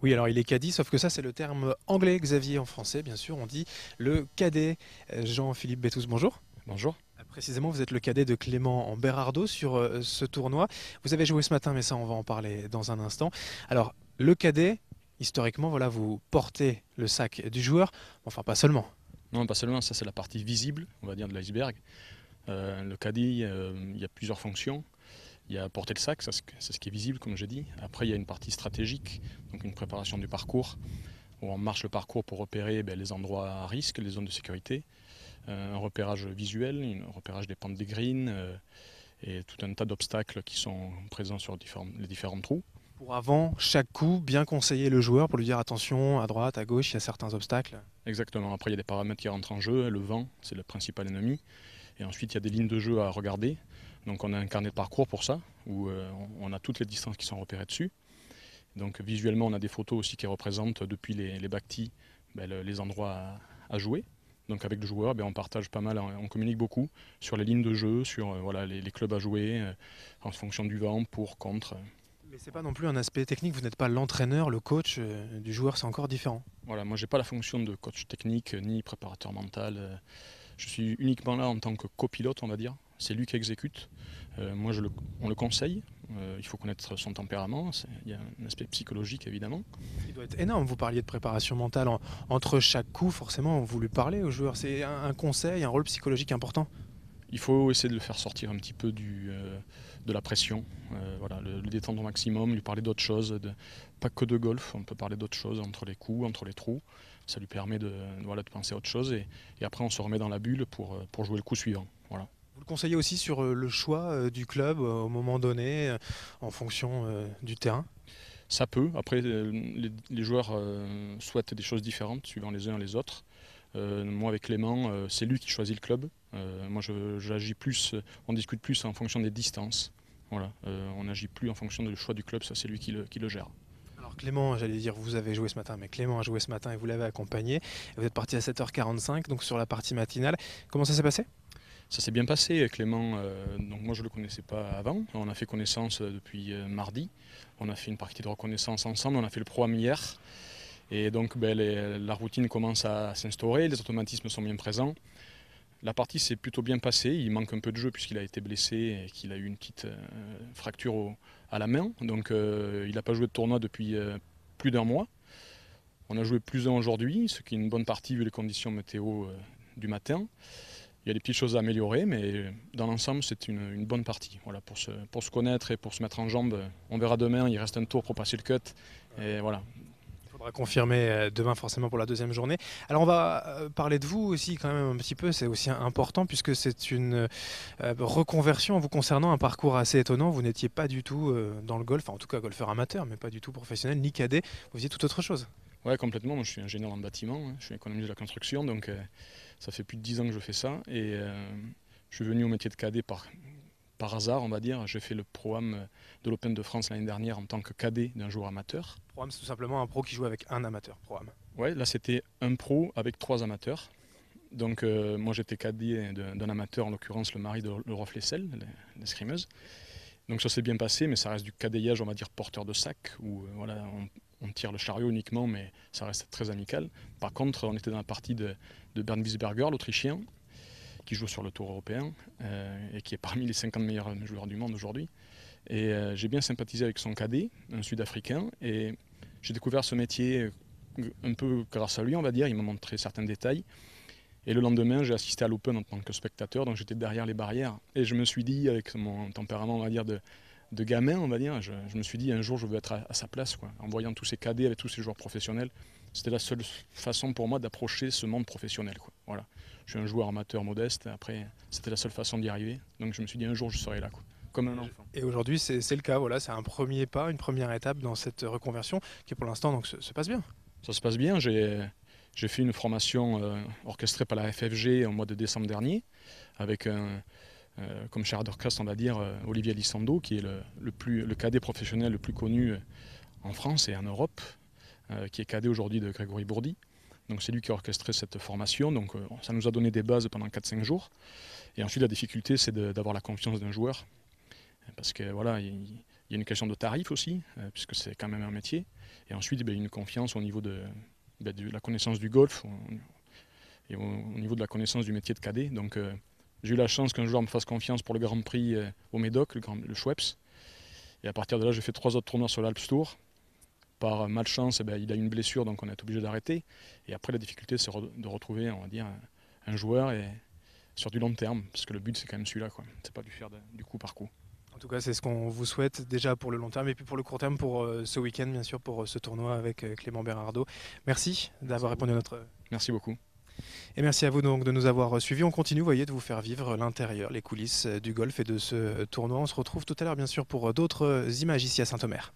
Oui, alors il est caddie, sauf que ça c'est le terme anglais, Xavier, en français, bien sûr, on dit le cadet. Jean-Philippe Bétous, bonjour. Bonjour. Précisément, vous êtes le cadet de Clément en Berardo sur ce tournoi. Vous avez joué ce matin, mais ça on va en parler dans un instant. Alors, le cadet, historiquement, voilà, vous portez le sac du joueur, enfin pas seulement. Non, pas seulement, ça c'est la partie visible, on va dire, de l'iceberg. Le caddie, il y a plusieurs fonctions. Il y a porter le sac, ça, c'est ce qui est visible, comme j'ai dit. Après, il y a une partie stratégique, donc une préparation du parcours, où on marche le parcours pour repérer les endroits à risque, les zones de sécurité. Un repérage visuel, un repérage des pentes des greens, et tout un tas d'obstacles qui sont présents sur les différents trous. Pour avant chaque coup, bien conseiller le joueur pour lui dire attention, à droite, à gauche, il y a certains obstacles. Exactement, après il y a des paramètres qui rentrent en jeu, le vent, c'est le principal ennemi. Et ensuite, il y a des lignes de jeu à regarder. Donc, on a un carnet de parcours pour ça, où on a toutes les distances qui sont repérées dessus. Donc, visuellement, on a des photos aussi qui représentent depuis les bactis les endroits à jouer. Donc, avec le joueur, on partage pas mal, on communique beaucoup sur les lignes de jeu, sur voilà, les clubs à jouer, en fonction du vent, pour, contre. Mais c'est pas non plus un aspect technique, vous n'êtes pas l'entraîneur, le coach du joueur, c'est encore différent. Voilà, moi, j'ai pas la fonction de coach technique ni préparateur mental. Je suis uniquement là en tant que copilote, on va dire. C'est lui qui exécute. Moi, on le conseille. Il faut connaître son tempérament. Il y a un aspect psychologique, évidemment. Il doit être énorme, vous parliez de préparation mentale. Entre chaque coup, forcément, vous lui parlez au joueur. C'est un conseil, un rôle psychologique important. Il faut essayer de le faire sortir un petit peu de la pression. Voilà, le détendre au maximum, lui parler d'autres choses. Pas que de golf, on peut parler d'autres choses entre les coups, entre les trous. Ça lui permet voilà, de penser à autre chose. Et après, on se remet dans la bulle pour jouer le coup suivant. Voilà. Vous le conseillez aussi sur le choix du club au moment donné, en fonction du terrain. Ça peut. Après, les joueurs souhaitent des choses différentes suivant les uns et les autres. Moi, avec Clément, c'est lui qui choisit le club. Moi, j'agis plus, on discute plus en fonction des distances. Voilà. On n'agit plus en fonction du choix du club, ça c'est lui qui le gère. Alors Clément, j'allais dire vous avez joué ce matin, mais Clément a joué ce matin et vous l'avez accompagné. Vous êtes parti à 7h45, donc sur la partie matinale. Comment ça s'est passé? Ça s'est bien passé, Clément. Donc moi, je ne le connaissais pas avant. On a fait connaissance depuis mardi. On a fait une partie de reconnaissance ensemble. On a fait le programme hier. Et donc, la routine commence à s'instaurer. Les automatismes sont bien présents. La partie s'est plutôt bien passée. Il manque un peu de jeu puisqu'il a été blessé et qu'il a eu une petite fracture à la main. Donc, il n'a pas joué de tournoi depuis plus d'un mois. On a joué plus un aujourd'hui, ce qui est une bonne partie vu les conditions météo du matin. Il y a des petites choses à améliorer, mais dans l'ensemble, c'est une bonne partie. Voilà, pour se connaître et pour se mettre en jambe, on verra demain, il reste un tour pour passer le cut. Et voilà. Il faudra confirmer demain forcément pour la deuxième journée. Alors on va parler de vous aussi quand même un petit peu, c'est aussi important puisque c'est une reconversion vous concernant, un parcours assez étonnant. Vous n'étiez pas du tout dans le golf, enfin, en tout cas golfeur amateur, mais pas du tout professionnel ni cadet. Vous faisiez tout autre chose. Ouais, complètement. Moi, je suis ingénieur en bâtiment, hein. Je suis économiste de la construction, donc ça fait plus de 10 ans que je fais ça. Et je suis venu au métier de cadet par hasard, on va dire. J'ai fait le programme de l'Open de France l'année dernière en tant que cadet d'un joueur amateur. Pro-am, c'est tout simplement un pro qui joue avec un amateur. Pro-am. Ouais, là, c'était un pro avec 3 amateurs. Donc moi j'étais cadet d'un amateur, en l'occurrence le mari de Laura Flessel, l'escrimeuse. Donc ça s'est bien passé, mais ça reste du cadayage, on va dire porteur de sac, où voilà, on tire le chariot uniquement, mais ça reste très amical. Par contre, on était dans la partie de Bernd Wiesberger, l'Autrichien, qui joue sur le Tour européen et qui est parmi les 50 meilleurs joueurs du monde aujourd'hui. Et j'ai bien sympathisé avec son cadet, un Sud-Africain, et j'ai découvert ce métier un peu grâce à lui, on va dire. Il m'a montré certains détails. Et le lendemain, j'ai assisté à l'Open en tant que spectateur, donc j'étais derrière les barrières. Et je me suis dit, avec mon tempérament, on va dire, de gamin, on va dire, je me suis dit, un jour, je veux être à sa place, quoi. En voyant tous ces cadets avec tous ces joueurs professionnels. C'était la seule façon pour moi d'approcher ce monde professionnel, quoi. Voilà. Je suis un joueur amateur modeste, après, c'était la seule façon d'y arriver. Donc je me suis dit, un jour, je serai là, quoi. Comme un enfant. Et aujourd'hui, c'est le cas. Voilà, c'est un premier pas, une première étape dans cette reconversion qui, pour l'instant, donc se passe bien. Ça se passe bien. J'ai fait une formation orchestrée par la FFG au mois de décembre dernier, avec comme chef d'orchestre, on va dire, Olivier Lissando, qui est le cadet professionnel le plus connu en France et en Europe, qui est cadet aujourd'hui de Grégory Bourdi. Donc c'est lui qui a orchestré cette formation. Donc ça nous a donné des bases pendant 4-5 jours. Et ensuite, la difficulté, c'est d'avoir la confiance d'un joueur. Parce que voilà, il y a une question de tarif aussi, puisque c'est quand même un métier. Et ensuite, une confiance au niveau de la connaissance du golf et au niveau de la connaissance du métier de cadet. Donc j'ai eu la chance qu'un joueur me fasse confiance pour le Grand Prix au Médoc, le Schweppes. Et à partir de là, j'ai fait 3 autres tournois sur l'Alps Tour. Par malchance, il a eu une blessure, donc on est obligé d'arrêter. Et après, la difficulté, c'est de retrouver, on va dire, un joueur sur du long terme, parce que le but, c'est quand même celui-là, quoi. C'est pas de faire du coup par coup. En tout cas, c'est ce qu'on vous souhaite déjà pour le long terme et puis pour le court terme, pour ce week-end, bien sûr, pour ce tournoi avec Clément Berardo. Merci d'avoir répondu à notre... Merci beaucoup. Et merci à vous donc de nous avoir suivis. On continue, vous voyez, de vous faire vivre l'intérieur, les coulisses du golf et de ce tournoi. On se retrouve tout à l'heure, bien sûr, pour d'autres images ici à Saint-Omer.